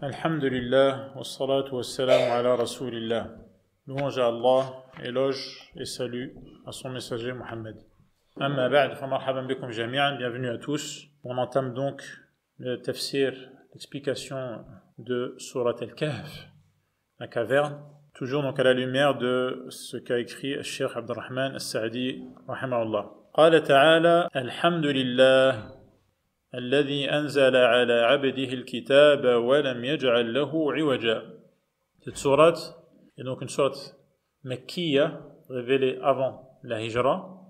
Alhamdulillah, wassalatu wassalamu ala rasulillah. Louange à Allah, éloge et salut à son messager Mohammed. Amma ba'd, fa marhaban bikum jami'an, bienvenue à tous. On entame donc le tafsir, l'explication de Surat Al-Kahf, la caverne, toujours donc à la lumière de ce qu'a écrit Cheikh Abdurrahman As-Sa'di, rahimahullah. Qala ta'ala, alhamdulillah. الذي أنزل على عبده الكتاب ولم يجعل له عوجا. Cette sourate est donc une sourate Mekkiya, révélée avant la Hijra,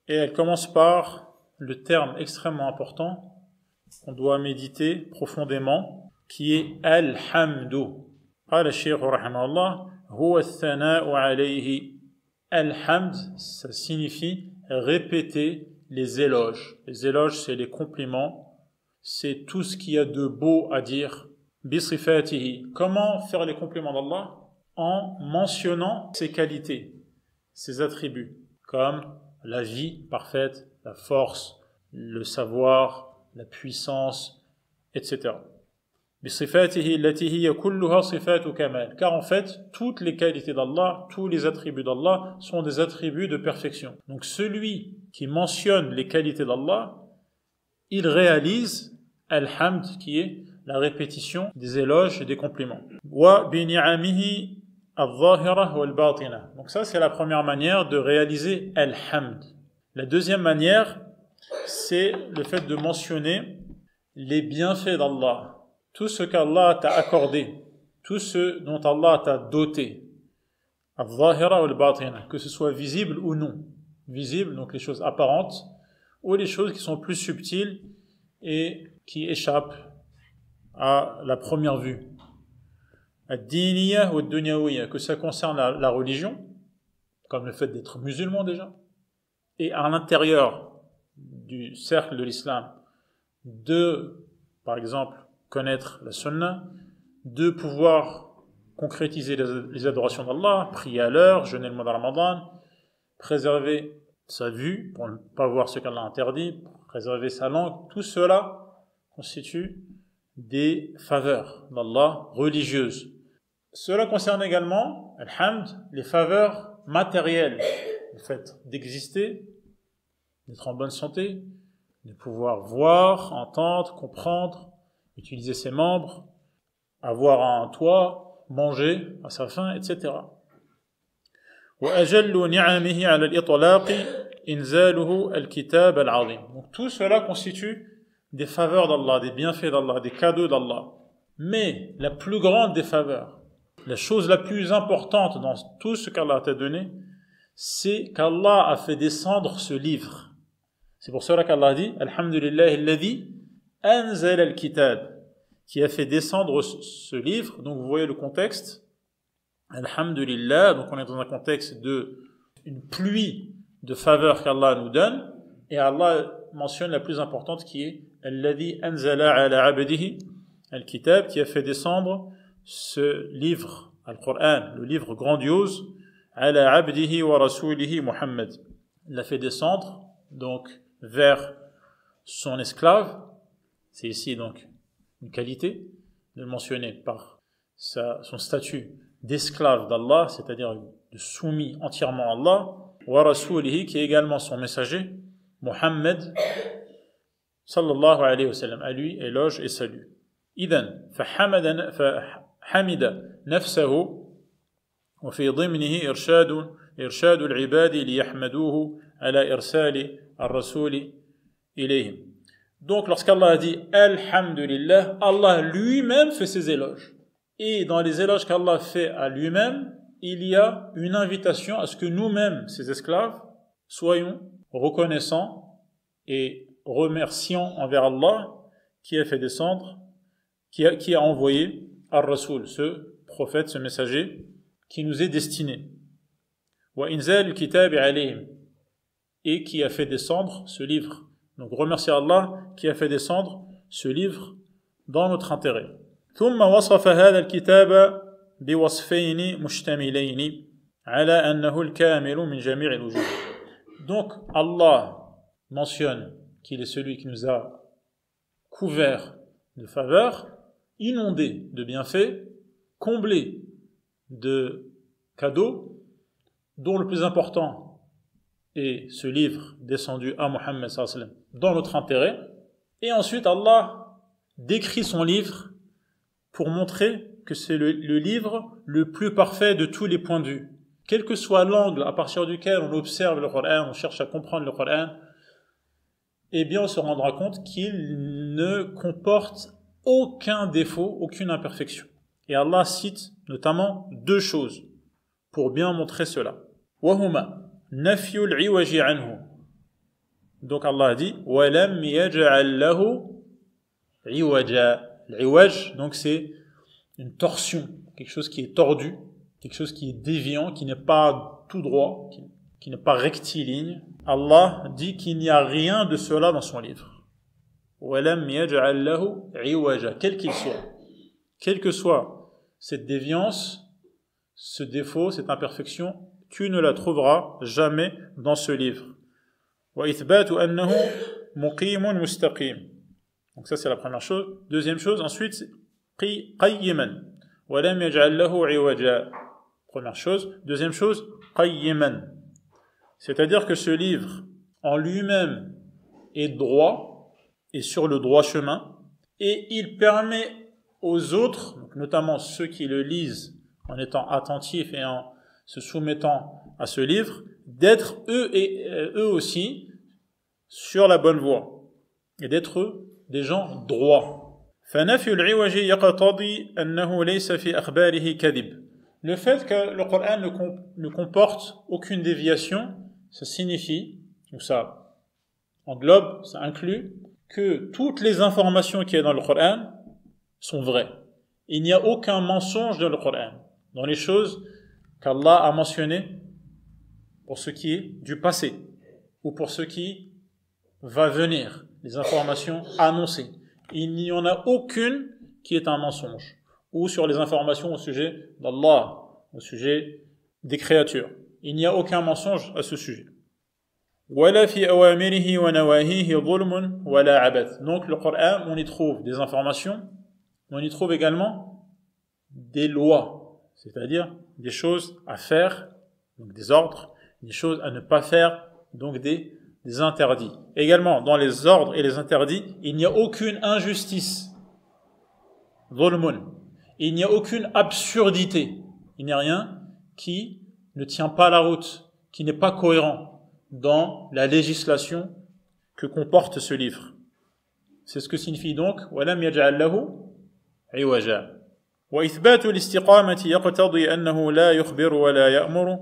et elle commence par le terme extrêmement important qu'on doit méditer profondément, qui est Al-Hamdu. قال الشيخ رحمه الله هو الثناء عليه. Al-Hamd, ça signifie répéter les éloges. Les éloges, c'est les compliments, c'est tout ce qu'il y a de beau à dire. Bisifatihi. Comment faire les compliments d'Allah? En mentionnant ses qualités, ses attributs, comme la vie parfaite, la force, le savoir, la puissance, etc. Bisifatihi allati hiya kulluha sifatu kamal. Car en fait, toutes les qualités d'Allah, tous les attributs d'Allah sont des attributs de perfection. Donc celui qui mentionne les qualités d'Allah, il réalise al-hamd, qui est la répétition des éloges et des compliments. Wa bi ni'amihi al-zahira wal-batina. Donc ça, c'est la première manière de réaliser al-hamd. La deuxième manière, c'est le fait de mentionner les bienfaits d'Allah. Tout ce qu'Allah t'a accordé, tout ce dont Allah t'a doté, al-zahira ou al-batina, que ce soit visible ou non. Visible, donc les choses apparentes, ou les choses qui sont plus subtiles et qui échappent à la première vue. Ad-diniya ou ad-dunyawiya, que ça concerne la religion, comme le fait d'être musulman déjà, et à l'intérieur du cercle de l'islam, de, par exemple, connaître la sunna, de pouvoir concrétiser les adorations d'Allah, prier à l'heure, jeûner le mois de Ramadan, préserver sa vue pour ne pas voir ce qu'Allah interdit, préserver sa langue, tout cela constitue des faveurs d'Allah religieuses. Cela concerne également, alhamd, les faveurs matérielles, le fait d'exister, d'être en bonne santé, de pouvoir voir, entendre, comprendre, utiliser ses membres, avoir un toit, manger à sa faim, etc. وأجل نعمه على الإطلاق إنزاله الكتاب العظيم. Donc tout cela constitue des faveurs d'Allah, des bienfaits d'Allah, des cadeaux d'Allah. Mais la plus grande des faveurs, la chose la plus importante dans tout ce qu'Allah t'a donné, c'est qu'Allah a fait descendre ce livre. C'est pour cela qu'Allah dit Alhamdulillah alladhi anzala al-kitab, qui a fait descendre ce livre. Donc vous voyez le contexte. Alhamdulillah, donc on est dans un contexte de une pluie de faveurs qu'Allah nous donne, et Allah mentionne la plus importante qui est Alladhi anzala ala abdihi al-kitab, qui a fait descendre ce livre, Al-Qur'an, le livre grandiose, ala abdihi wa rasulihi Muhammad. Il l'a fait descendre donc vers son esclave. C'est ici donc une qualité de le mentionner par son statut d'esclave d'Allah, c'est-à-dire de soumis entièrement à Allah, wa rasulihi, qui est également son messager, Muhammad, sallallahu alayhi wa sallam, à lui éloge et salut. Idhan, fahamida nafsahu, wa fi dhimnihi irshadu al-ibadi liyahmaduhu ala irsali ar-rasuli ilayhim. Donc lorsqu'Allah a dit Alhamdulillah, Allah lui-même fait ses éloges. Et dans les éloges qu'Allah fait à lui-même, il y a une invitation à ce que nous-mêmes, ses esclaves, soyons reconnaissants et remerciants envers Allah qui a fait descendre, qui a envoyé Ar-Rasul, ce prophète, ce messager, qui nous est destiné. Wa inzal al-kitab alayhim, et qui a fait descendre ce livre. Donc remercier Allah qui a fait descendre ce livre dans notre intérêt. ثم وصف هذا الكتاب بوصفين مشتملين على أنه الكامل من جميع الوجوه. Donc Allah mentionne qu'il est celui qui nous a couvert de faveurs inondé de bienfaits, comblé de cadeaux, dont le plus important est ce livre descendu à Mohammed sallallahu alayhi wa sallam dans notre intérêt. Et ensuite, Allah décrit son livre pour montrer que c'est le livre le plus parfait de tous les points de vue. Quel que soit l'angle à partir duquel on observe le Coran, on cherche à comprendre le Coran, eh bien on se rendra compte qu'il ne comporte aucun défaut, aucune imperfection. Et Allah cite notamment deux choses pour bien montrer cela. وَهُمَا نَفْيُ الْعِوَجِ عَنْهُ. Donc Allah a dit وَلَمْ يَجْعَلْ لَهُ عِوَجًا. L'iwaj, donc c'est une torsion, quelque chose qui est tordu, quelque chose qui est déviant, qui n'est pas tout droit, qui n'est pas rectiligne. Allah dit qu'il n'y a rien de cela dans son livre. وَلَمْ يَجْعَلْ لَهُ عِوَجًا. Quel qu'il soit, quelle que soit cette déviance, ce défaut, cette imperfection, tu ne la trouveras jamais dans ce livre. وَإِثْبَاتُ أَنَّهُ مُقِيمٌ مُسْتَقِيمٌ. Donc ça c'est la première chose. Deuxième chose, ensuite, c'est قَيِّمًا وَلَمْ يَجْعَلْ لَهُ عِوَجًا. Première chose. Deuxième chose, قَيِّمًا. C'est-à-dire que ce livre, en lui-même, est droit, est sur le droit chemin, et il permet aux autres, donc notamment ceux qui le lisent, en étant attentifs et en se soumettant à ce livre, d'être eux aussi sur la bonne voie, et d'être des gens droits. فَنَفْيُ الْعِوَجِ يَقْتَضِي أَنَّهُ لَيْسَ فِي أَخْبَارِهِ كَذِبٌ. Le fait que le Coran ne comporte aucune déviation, ça signifie, ou ça englobe, ça inclut, que toutes les informations qu'il y a dans le Coran sont vraies. Il n'y a aucun mensonge dans le Coran, dans les choses qu'Allah a mentionnées pour ce qui est du passé, ou pour ce qui va venir, les informations annoncées. Il n'y en a aucune qui est un mensonge, ou sur les informations au sujet d'Allah, au sujet des créatures. Il n'y a aucun mensonge à ce sujet. وَلَا فِي أَوَامِرِهِ وَنَوَاهِهِ ظُلْمٌ وَلَا عَبَثٌ. Donc le Coran, on y trouve des informations, on y trouve également des lois, c'est-à-dire des choses à faire, donc des ordres, des choses à ne pas faire, donc des interdits. Également, dans les ordres et les interdits, il n'y a aucune injustice. ظُلْمٌ. Il n'y a aucune absurdité. Il n'y a rien qui ne tient pas la route, qui n'est pas cohérent dans la législation que comporte ce livre. C'est ce que signifie donc وَلَمْ يَجْعَلْ لَهُ عِوَجًا. وَإِثْبَاتُ الِاسْتِقَامَةِ يَقْتَضِي أَنَّهُ لَا يُخْبِرُ وَلَا يَأْمُرُ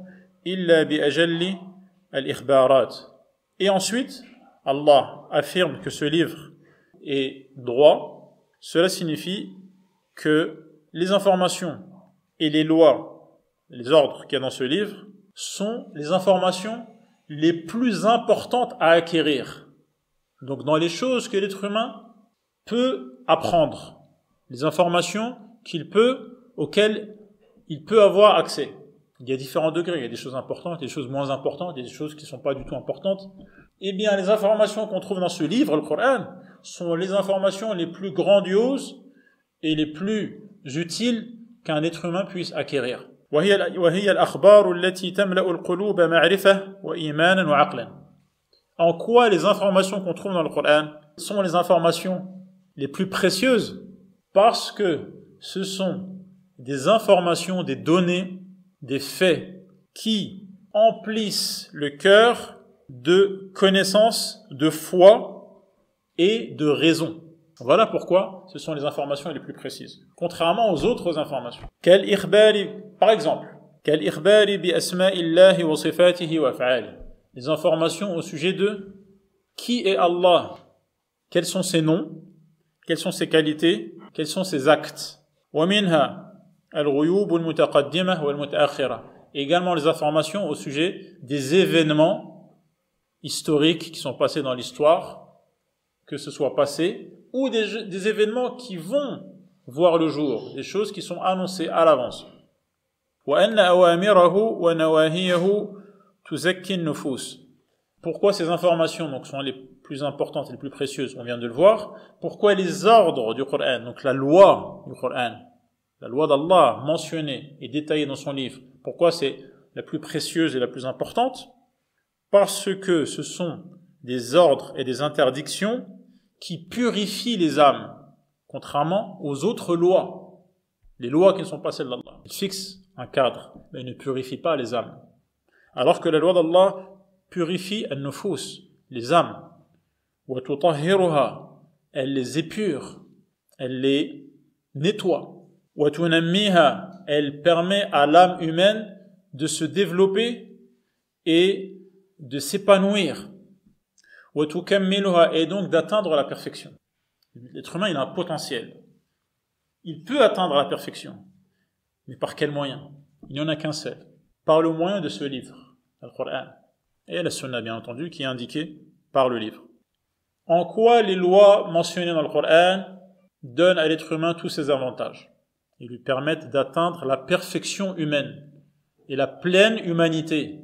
إِلَّا بِأَجَلِّ الْإِخْبَارَاتِ. Et ensuite, Allah affirme que ce livre est droit. Cela signifie que les informations et les lois, les ordres qu'il y a dans ce livre, sont les informations les plus importantes à acquérir. Donc dans les choses que l'être humain peut apprendre, les informations auxquelles il peut avoir accès. Il y a différents degrés, il y a des choses importantes, des choses moins importantes, il y a des choses qui ne sont pas du tout importantes. Eh bien, les informations qu'on trouve dans ce livre, le Coran, sont les informations les plus grandioses et les plus utiles qu'un être humain puisse acquérir. وهي الأخبار التي تملأ القلوب معرفة وإيمانا وعقلا. En quoi les informations qu'on trouve dans le Coran sont les informations les plus précieuses? Parce que ce sont des informations, des données, des faits qui emplissent le cœur de connaissance, de foi et de raison. Voilà pourquoi ce sont les informations les plus précises, contrairement aux autres informations. Par exemple, les informations au sujet de qui est Allah, quels sont ses noms, quelles sont ses qualités, quels sont ses actes. Également les informations au sujet des événements historiques qui sont passés dans l'histoire, que ce soit passé, ou des événements qui vont voir le jour, des choses qui sont annoncées à l'avance. Pourquoi ces informations donc sont les plus importantes et les plus précieuses, on vient de le voir. Pourquoi les ordres du Coran, donc la loi du Coran, la loi d'Allah mentionnée et détaillée dans son livre, pourquoi c'est la plus précieuse et la plus importante? Parce que ce sont des ordres et des interdictions qui purifient les âmes, contrairement aux autres lois. Les lois qui ne sont pas celles d'Allah. Ils fixent un cadre, mais ils ne purifient pas les âmes. Alors que la loi d'Allah purifie al-nufus, les âmes. Wa tutahhiruha, elle les épure, elle les nettoie. Wa tunammiha, elle permet à l'âme humaine de se développer et de s'épanouir. Wa tukammiluha, et donc d'atteindre la perfection. L'être humain, il a un potentiel. Il peut atteindre la perfection. Mais par quel moyen? Il n'y en a qu'un seul. Par le moyen de ce livre, le Coran. Et la Sunna, bien entendu, qui est indiquée par le livre. En quoi les lois mentionnées dans le Coran donnent à l'être humain tous ses avantages? Ils lui permettent d'atteindre la perfection humaine et la pleine humanité.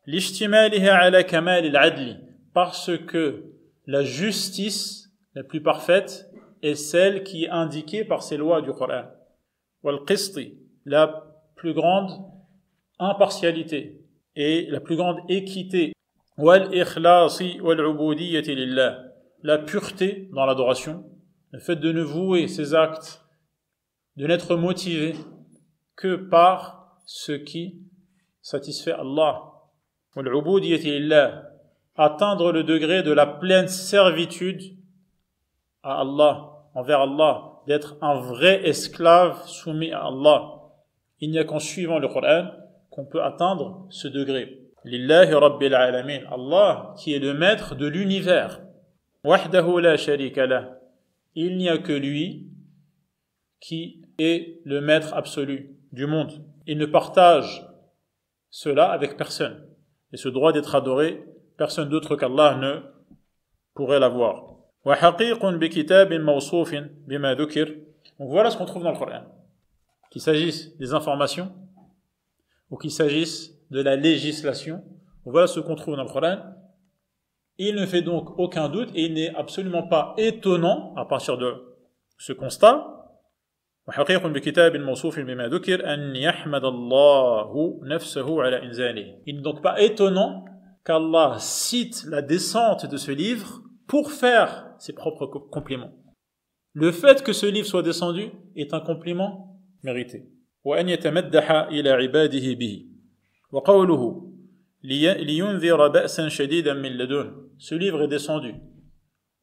L'ishtimaliha ala kamal al-adli, parce que la justice la plus parfaite est celle qui est indiquée par ces lois du Coran. Wal-qisti, la plus grande impartialité et la plus grande équité. Wal-ikhlasi wal-ubudiyyati lillah, la pureté dans l'adoration, le fait de ne vouer ses actes, de n'être motivé que par ce qui satisfait Allah. Wal-ubudiyyati lillah, atteindre le degré de la pleine servitude à Allah, envers Allah, d'être un vrai esclave soumis à Allah. Il n'y a qu'en suivant le Coran qu'on peut atteindre ce degré. Lillahi Rabbil Alamin, Allah qui est le maître de l'univers. Wahdahu la sharika lah, il n'y a que lui qui est le maître absolu du monde. Il ne partage cela avec personne. Et ce droit d'être adoré, personne d'autre qu'Allah ne pourrait l'avoir. وحقيق بكتاب موصوف بما ذكر. Donc voilà ce qu'on trouve dans le Coran. Qu'il s'agisse des informations ou qu'il s'agisse de la législation, voilà ce qu'on trouve dans le Coran. Il ne fait donc aucun doute et il n'est absolument pas étonnant à partir de ce constat. وحقيق بكتاب موصوف بما ذكر أن يحمد الله نفسه على إنزاله. Il n'est donc pas étonnant qu'Allah cite la descente de ce livre pour faire ses propres compliments. Le fait que ce livre soit descendu est un compliment mérité. وأن يتمدح إلى عباده به. وقوله لينذر بأسا شديدا من لدن. Ce livre est descendu.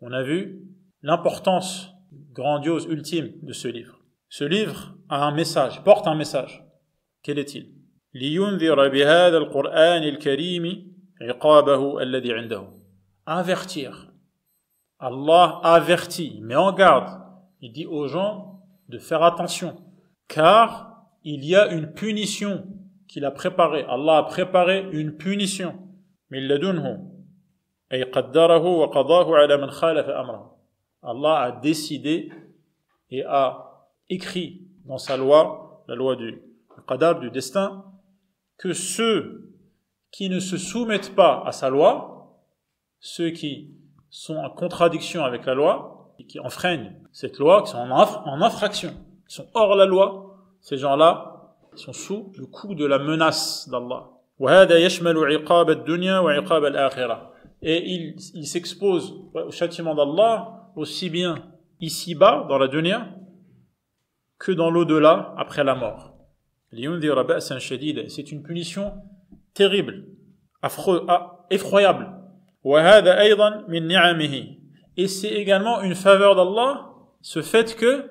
On a vu l'importance grandiose, ultime de ce livre. Ce livre a un message, porte un message. Quel est-il? لينذر بهذا القرآن الكريم عقابه الذي عنده. Avertir. Allah avertit, met en garde. Il dit aux gens de faire attention, car il y a une punition qu'il a préparée. Allah a préparé une punition. من لدنه أي قدره وقضاه على من خالف أمره. Allah a décidé et a écrit dans sa loi, la loi du qadar, du destin, que ceux qui ne se soumettent pas à sa loi, ceux qui sont en contradiction avec la loi, et qui enfreignent cette loi, qui sont en infraction, qui sont hors la loi, ces gens-là sont sous le coup de la menace d'Allah. وهذا يشمل عقاب الدنيا وعقاب الآخرة. Et il s'expose au châtiment d'Allah aussi bien ici-bas, dans la dunya, que dans l'au-delà, après la mort. لينذر بأسا شديدا. C'est une punition terrible, effroyable. وهذا أيضا من نعمه. Et c'est également une faveur d'Allah, ce fait que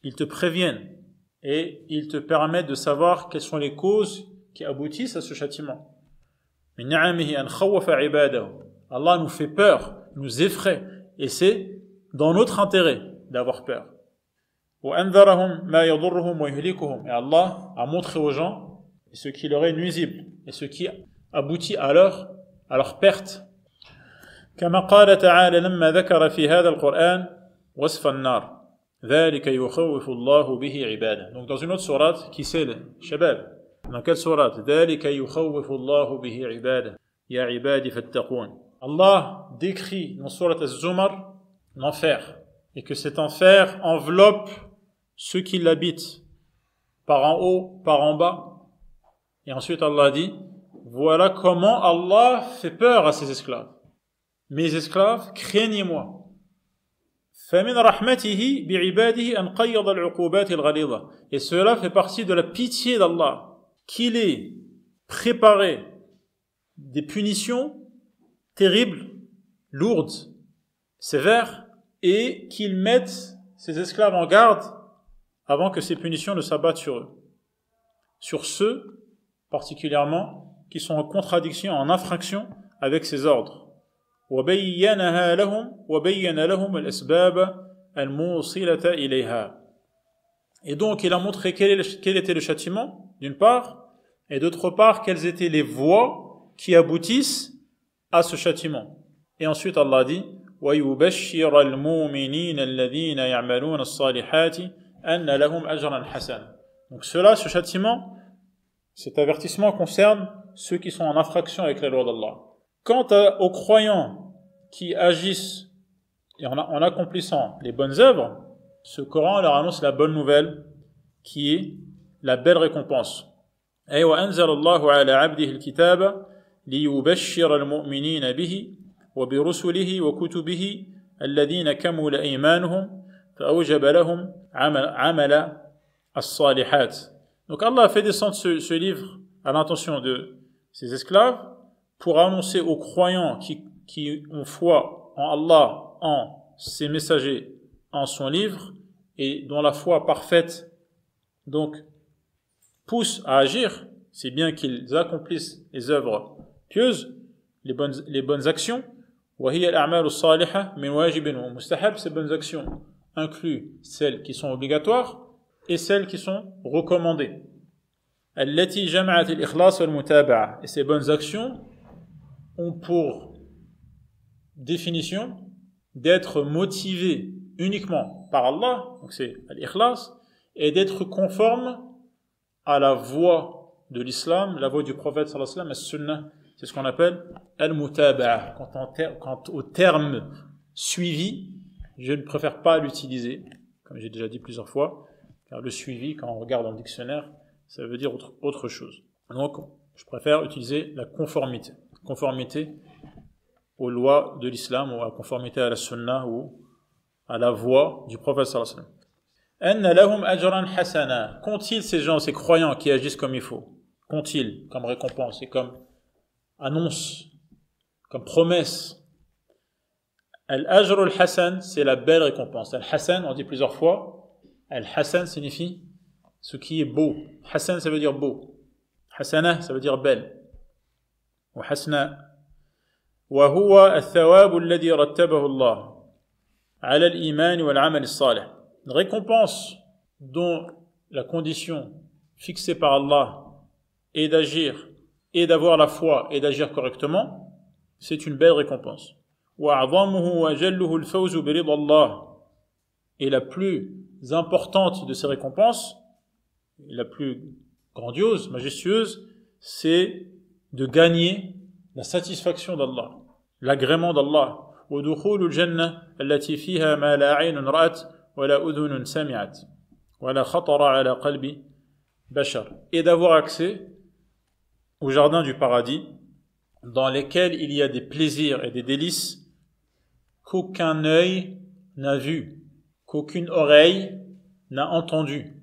il te prévienne et il te permet de savoir quelles sont les causes qui aboutissent à ce châtiment. من نعمه أن خوف عباده. Allah nous fait peur, nous effraie, et c'est dans notre intérêt d'avoir peur. وأنذرهم ما يضرهم ويهلكهم. Et Allah a montré aux gens ce qui leur est nuisible et ce qui aboutit à leur perte. كما قال تعالى لما ذكر في هذا القرآن وصف النار ذلك يخوف الله به عباده. Donc dans une autre sourate qui c'est le Shabab. Dans quelle sourate? ذلك يخوف الله به عباده يا عبادي فاتقون. Allah décrit dans Surat Az-Zumar l'enfer, et que cet enfer enveloppe ceux qui l'habitent, par en haut, par en bas. Et ensuite Allah dit, voilà comment Allah fait peur à ses esclaves. Mes esclaves, craignez-moi. فَمِنْ رَحْمَتِهِ بِعِبَادِهِ أَنْ قَيَّضَ الْعُقُوبَاتِ الْغَلِيظَةِ. Et cela fait partie de la pitié d'Allah, qu'il ait préparé des punitions terribles, lourdes, sévères, et qu'il mette ses esclaves en garde avant que ces punitions ne s'abattent sur eux. Sur ceux, particulièrement, qui sont en contradiction, en infraction avec ses ordres. وَبَيَّنَهَا لَهُمْ وَبَيَّنَ لَهُمُ الْأَسْبَابَ الْمُوصِلَةَ إِلَيْهَا. Et donc, il a montré quel était le châtiment, d'une part, et d'autre part, quelles étaient les voies qui aboutissent à ce châtiment. Et ensuite, Allah dit, وَيُبَشِّرَ الْمُؤْمِنِينَ الَّذِينَ يَعْمَلُونَ الصَّالِحَاتِ أَنَّ لَهُمْ أَجْرًا حَسَنًا. Donc cela, ce châtiment, cet avertissement concerne ceux qui sont en infraction avec la loi d'Allah. Quant aux croyants qui agissent et en accomplissant les bonnes œuvres, ce Coran leur annonce la bonne nouvelle qui est la belle récompense. أي وأنزل الله على عبده الكتاب ليبشر المؤمنين به وبرسله وكتبه الذين كمل إيمانهم فأوجب لهم عمل الصالحات. Donc Allah a fait descendre ce livre à l'intention de ses esclaves pour annoncer aux croyants qui ont foi en Allah, en ses messagers, en son livre, et dont la foi parfaite donc pousse à agir, c'est bien qu'ils accomplissent les œuvres pieuses, les bonnes actions. وهي الأعمال الصالحة من واجب ومستحب. Ces bonnes actions incluent celles qui sont obligatoires et celles qui sont recommandées. التي جمعت الإخلاص والمتابعة. Et ces bonnes actions ont pour définition d'être motivées uniquement par Allah, donc c'est l'ikhlas, et d'être conforme à la voie de l'islam, la voie du prophète sallallahu alayhi wa sallam, as-sunnah, c'est ce qu'on appelle al-mutaba'a. Quant au terme suivi, je ne préfère pas l'utiliser, comme j'ai déjà dit plusieurs fois, car le suivi, quand on regarde dans le dictionnaire, ça veut dire autre chose. Donc, je préfère utiliser la conformité. Conformité aux lois de l'islam, ou à conformité à la sunnah, ou à la voie du prophète sallallahu alayhi wa sallam. Anna lahum ajran hasana. Qu'ont-ils ces gens, ces croyants qui agissent comme il faut? Qu'ont-ils comme récompense et comme annonce, comme promesse? Al-ajr al-hasan, c'est la belle récompense. Al-hasan, on dit plusieurs fois. Al-hasan signifie ce qui est beau. Hasan, ça veut dire beau. Hasana, ça veut dire belle. Ou hasna. Wa huwa al-thawab alladhi rattabahu Allah ala al-iman wal-amal as-salih. Une récompense dont la condition fixée par Allah est d'agir et d'avoir la foi et d'agir correctement, c'est une belle récompense. Et la plus importante de ces récompenses, la plus grandiose, majestueuse, c'est de gagner la satisfaction d'Allah, l'agrément d'Allah. وَدُخُولُ الْجَنَّةِ الَّتِي فِيهَا مَا لَا عَيْنٌ رَأَتْ وَلَا أُذُنٌ سَمِعَتْ وَلَا خَطَرَ عَلَى قَلْبِ بَشَرٍ. Et d'avoir accès au jardin du paradis, dans lesquels il y a des plaisirs et des délices qu'aucun œil n'a vu, qu'aucune oreille n'a entendu,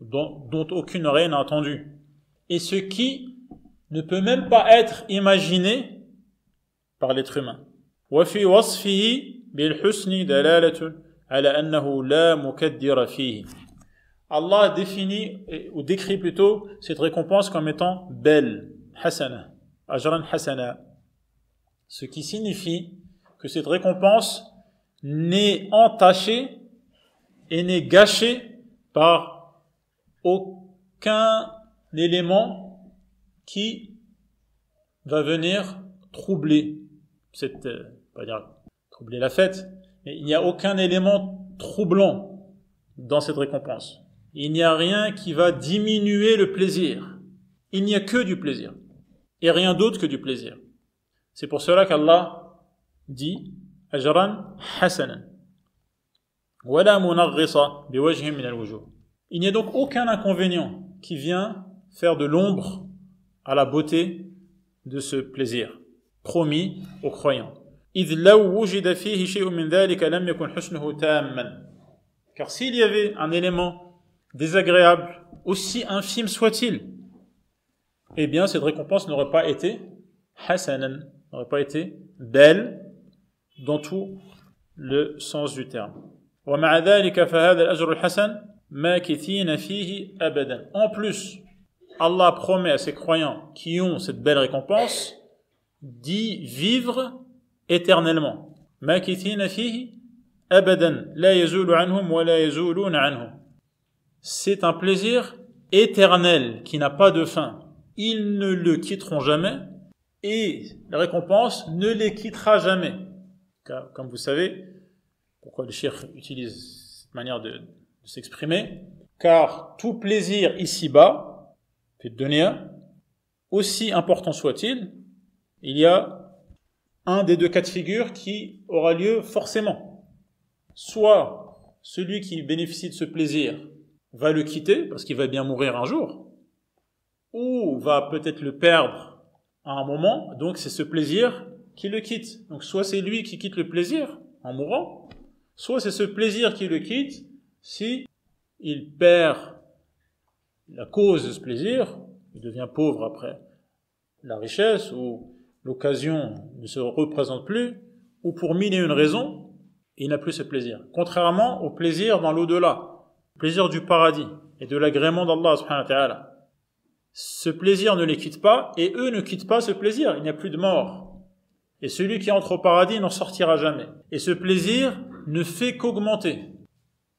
dont aucune oreille n'a entendu, et ce qui ne peut même pas être imaginé par l'être humain. وفي وصفه بالحسن دلالة على أنه لا مكدر فيه. Allah définit ou décrit plutôt cette récompense comme étant belle, hasana, ajran hasana, ce qui signifie que cette récompense n'est entachée et n'est gâchée par aucun élément qui va venir troubler pas dire troubler la fête, mais il n'y a aucun élément troublant dans cette récompense. Il n'y a rien qui va diminuer le plaisir. Il n'y a que du plaisir. Et rien d'autre que du plaisir. C'est pour cela qu'Allah dit ajran hasanan wala munaghisa biwajhin min al-wujuh. Il n'y a donc aucun inconvénient qui vient faire de l'ombre à la beauté de ce plaisir promis aux croyants. إذ لو وجد فيه شيء من ذلك لم يكن حسنه تاما. Car s'il y avait un élément désagréable, aussi infime soit-il, eh bien cette récompense n'aurait pas été hasanan, n'aurait pas été belle dans tout le sens du terme. ومع ذلك فهذا الأجر الحسن ماكثين فيه أبدا. En plus, Allah promet à ses croyants qui ont cette belle récompense d'y vivre éternellement. ماكثين فيه أبدا لا يزول عنهم ولا يزولون عنه. C'est un plaisir éternel qui n'a pas de fin. Ils ne le quitteront jamais et la récompense ne les quittera jamais. Car, comme vous savez, pourquoi le cheikh utilise cette manière de s'exprimer, car tout plaisir ici-bas, fait dunya, aussi important soit-il, il y a un des deux cas de figure qui aura lieu forcément. Soit celui qui bénéficie de ce plaisir va le quitter parce qu'il va bien mourir un jour, ou va peut-être le perdre à un moment, donc c'est ce plaisir qui le quitte. Donc soit c'est lui qui quitte le plaisir en mourant, soit c'est ce plaisir qui le quitte si il perd la cause de ce plaisir, il devient pauvre après la richesse, ou l'occasion ne se représente plus, ou pour mille et une raisons, il n'a plus ce plaisir. Contrairement au plaisir dans l'au-delà, plaisir du paradis et de l'agrément d'Allah subhanahu wa ta'ala. Ce plaisir ne les quitte pas, et eux ne quittent pas ce plaisir, il n'y a plus de mort. Et celui qui entre au paradis n'en sortira jamais. Et ce plaisir ne fait qu'augmenter.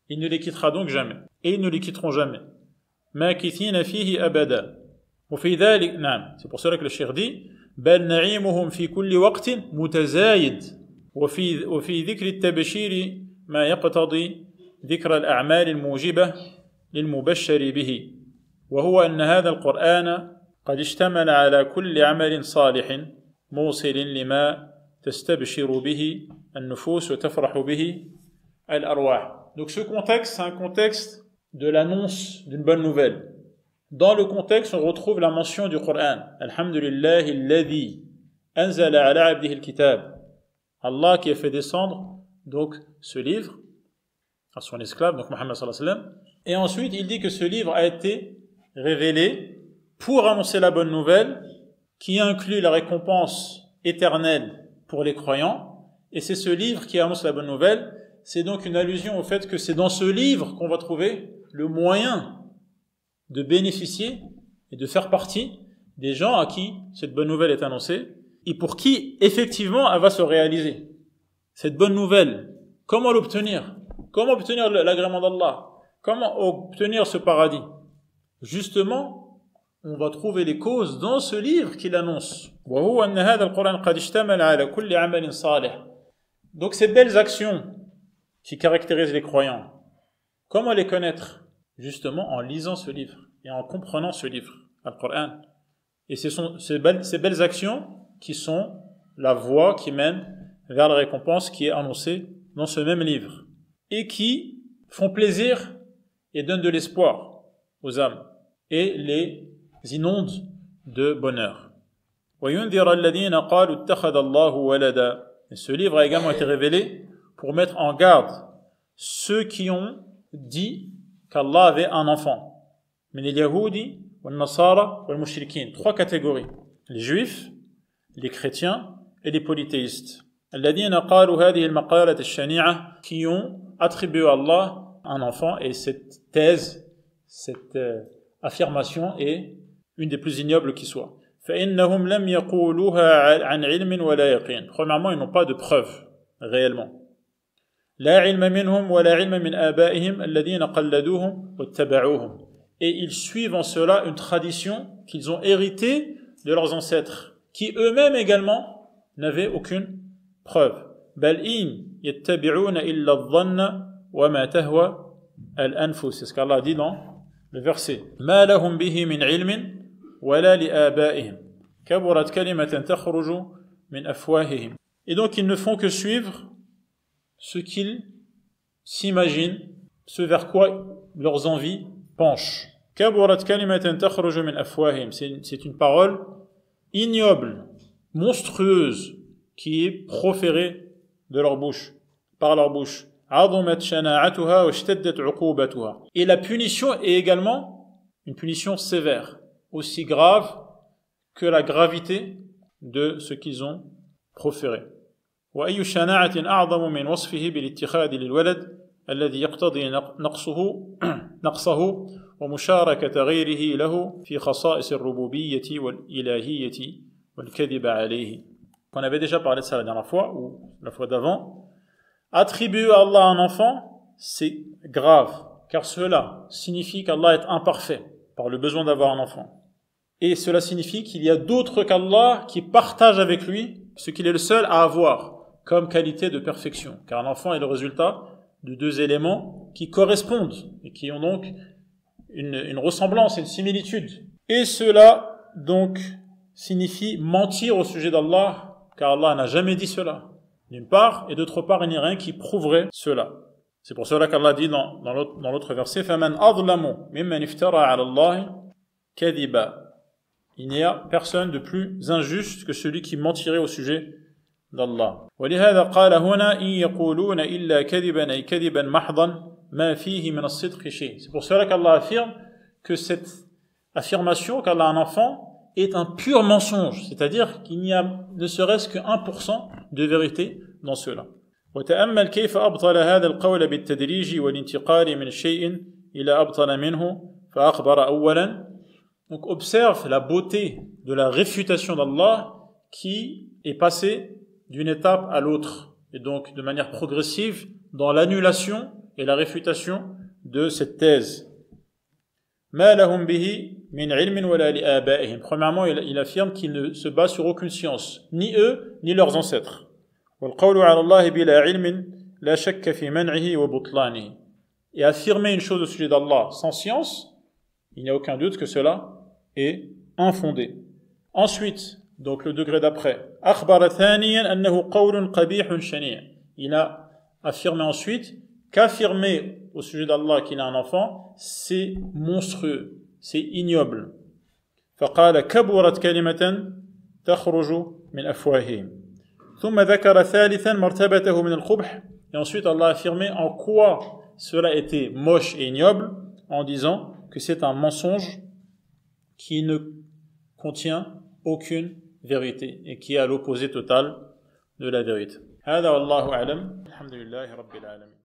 Il ne les quittera donc jamais. Et ils ne les quitteront jamais. ماكثين فيه أبدا. وفي ذلك نعم. C'est pour cela que le cheikh dit بل نعيمهم في كل وقت متزايد. وفي ذكر التبشير ما يقتضي ذكر الأعمال الموجبة للمبشر به. وهو أن هذا القرآن قد اشتمل على كل عمل صالح موصل لما تستبشر به النفوس وتفرح به الأرواح. Donc ce contexte, c'est un contexte de l'annonce d'une bonne nouvelle. Dans le contexte, on retrouve la mention du Coran. Alhamdulillahi alladhi anzala ala abdihi al-kitab. Allah qui a fait descendre donc ce livre à son esclave, donc Muhammad sallallahu alayhi wa sallam. Et ensuite, il dit que ce livre a été révélé pour annoncer la bonne nouvelle qui inclut la récompense éternelle pour les croyants. Et c'est ce livre qui annonce la bonne nouvelle. C'est donc une allusion au fait que c'est dans ce livre qu'on va trouver le moyen de bénéficier et de faire partie des gens à qui cette bonne nouvelle est annoncée et pour qui effectivement elle va se réaliser. Cette bonne nouvelle, comment l'obtenir? Comment obtenir l'agrément d'Allah? Comment obtenir ce paradis? Justement, on va trouver les causes dans ce livre qui l'annonce. Donc ces belles actions qui caractérisent les croyants, comment les connaître? Justement en lisant ce livre et en comprenant ce livre, le Coran. Et ce sont ces belles actions qui sont la voie qui mène vers la récompense qui est annoncée dans ce même livre et qui font plaisir et donnent de l'espoir aux âmes et les inondent de bonheur. Et ce livre a également été révélé pour mettre en garde ceux qui ont dit qu'Allah avait un enfant. من اليهود والنصارى والمشركين. Trois catégories. Les juifs, les chrétiens et les polythéistes. الذين قالوا هذه المقالة الشنيعة, qui ont attribué à Allah un enfant, et cette thèse, cette affirmation est une des plus ignobles qui soit. فإنهم لم يقولوها عن علم ولا يقين. Premièrement, ils n'ont pas de preuves réellement. لا علم منهم ولا علم من آبائهم الذين قلدوهم واتبعوهم. Et ils suivent en cela une tradition qu'ils ont héritée de leurs ancêtres, qui eux-mêmes également n'avaient aucune preuve. بل إن يتبعون إلا الظن وما تهوى الأنفس. C'est ce qu'Allah dit dans le verset. ما لهم به من علم ولا لآبائهم كبرت كلمة تخرج من أفواههم Et donc ils ne font que suivre ce qu'ils s'imaginent, ce vers quoi leurs envies penchent. كبرت كلمة تخرج من أفواههم. C'est une parole ignoble, monstrueuse, qui est proférée de leur bouche, par leur bouche. عظمت شناعتها واشتدت عقوبتها. Et la punition est également une punition sévère, aussi grave que la gravité de ce qu'ils ont proféré. وأي شناعة أعظم من وصفه بالاتخاذ للولد الذي يقتضي نقصه ومشاركة غيره له في خصائص الربوبية والإلهية والكذب عليه. On avait déjà parlé de ça la dernière fois, ou la fois d'avant. Attribuer à Allah un enfant, c'est grave, car cela signifie qu'Allah est imparfait, par le besoin d'avoir un enfant. Et cela signifie qu'il y a d'autres qu'Allah qui partagent avec lui ce qu'il est le seul à avoir, comme qualité de perfection. Car un enfant est le résultat de deux éléments qui correspondent, et qui ont donc une ressemblance, une similitude. Et cela, donc, signifie mentir au sujet d'Allah, car Allah n'a jamais dit cela, d'une part, et d'autre part, il n'y a rien qui prouverait cela. C'est pour cela qu'Allah dit dans l'autre verset, فَمَنْ أَظْلَمُ مِمَّنْ اِفْتَرَى عَلَى اللَّهِ كَذِبًا. Il n'y a personne de plus injuste que celui qui mentirait au sujet d'Allah. وَلِهَذَا قَالَ هُنَا إِن يَقُولُونَ إِلَّا كَذِبًا أي كَذِبًا مَحْضًا مَا فِيهِ مِنَ الصِّدْقِ شَيْءٍ. C'est pour cela qu'Allah affirme que cette affirmation qu'Allah a un enfant est un pur mensonge, c'est-à-dire qu'il n'y a ne serait-ce que 1% de vérité dans cela. وتأمل كيف أبطل هذا القول بالتدريج والانتقال من شيء إلى أبطل منه فأخبر أولا. Donc observe la beauté de la réfutation d'Allah qui est passée d'une étape à l'autre, et donc de manière progressive dans l'annulation et la réfutation de cette thèse. ما لهم به من علم ولا لآبائهم. Premièrement, il affirme qu'il ne se base sur aucune science, ni eux, ni leurs ancêtres. والقول على الله بلا علم لا شك في منعه وبطلانه. Et affirmer une chose au sujet d'Allah sans science, il n'y a aucun doute que cela est infondé. Ensuite, donc le degré d'après, أخبر ثانيا أنه قول قبيح شنيع. Il a affirmé ensuite qu'affirmer au sujet d'Allah qu'il a un enfant, c'est monstrueux, c'est ignoble. فقال كبرت كلمة تخرج من أفواههم. ثم ذكر ثالثا مرتبته من القبح. Et ensuite Allah a affirmé en quoi cela était moche et ignoble, en disant que c'est un mensonge qui ne contient aucune vérité et qui est à l'opposé total de la vérité. هذا والله أعلم. الحمد لله رب العالمين.